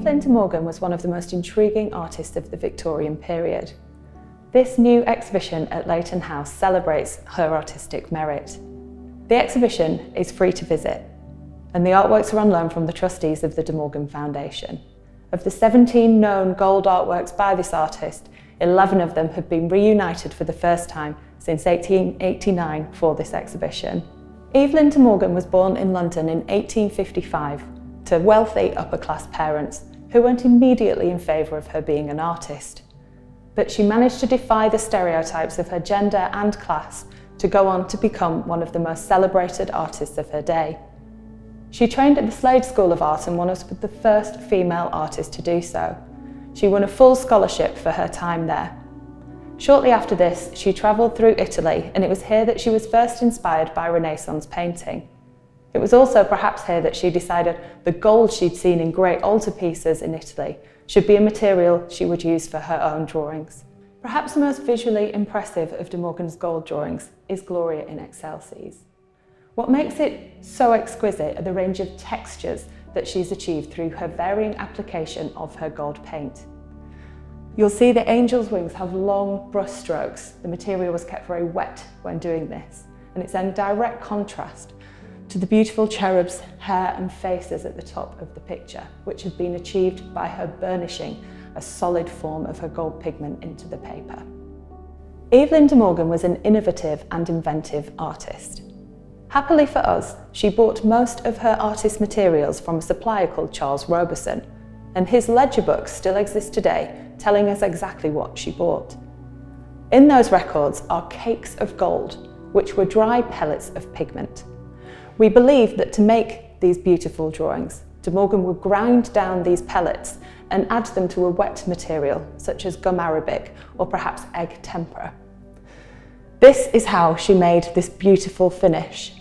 Evelyn De Morgan was one of the most intriguing artists of the Victorian period. This new exhibition at Leighton House celebrates her artistic merit. The exhibition is free to visit, and the artworks are on loan from the Trustees of the De Morgan Foundation. Of the 17 known gold artworks by this artist, 11 of them have been reunited for the first time since 1889 for this exhibition. Evelyn De Morgan was born in London in 1855 to wealthy upper-class parents who weren't immediately in favour of her being an artist. But she managed to defy the stereotypes of her gender and class to go on to become one of the most celebrated artists of her day. She trained at the Slade School of Art and was the first female artist to do so. She won a full scholarship for her time there. Shortly after this, she travelled through Italy, and it was here that she was first inspired by Renaissance painting. It was also perhaps here that she decided the gold she'd seen in great altarpieces in Italy should be a material she would use for her own drawings. Perhaps the most visually impressive of De Morgan's gold drawings is Gloria in Excelsis. What makes it so exquisite are the range of textures that she's achieved through her varying application of her gold paint. You'll see the angel's wings have long brush strokes. The material was kept very wet when doing this, and it's in direct contrast to the beautiful cherub's hair and faces at the top of the picture, which have been achieved by her burnishing a solid form of her gold pigment into the paper. Evelyn De Morgan was an innovative and inventive artist. Happily for us, she bought most of her artist materials from a supplier called Charles Roberson, and his ledger books still exist today, telling us exactly what she bought. In those records are cakes of gold, which were dry pellets of pigment. We believe that to make these beautiful drawings, De Morgan would grind down these pellets and add them to a wet material, such as gum arabic or perhaps egg tempera. This is how she made this beautiful finish.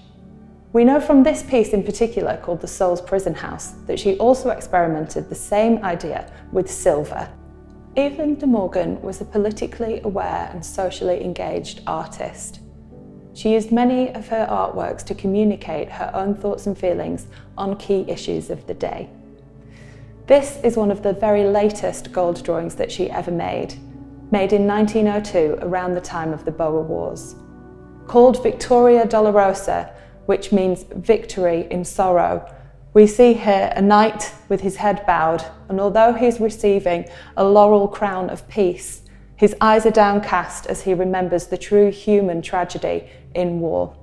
We know from this piece in particular, called The Soul's Prison House, that she also experimented the same idea with silver. Evelyn De Morgan was a politically aware and socially engaged artist. She used many of her artworks to communicate her own thoughts and feelings on key issues of the day. This is one of the very latest gold drawings that she ever made in 1902, around the time of the Boer Wars. Called Victoria Dolorosa, which means victory in sorrow, we see here a knight with his head bowed, and although he's receiving a laurel crown of peace, his eyes are downcast as he remembers the true human tragedy in war.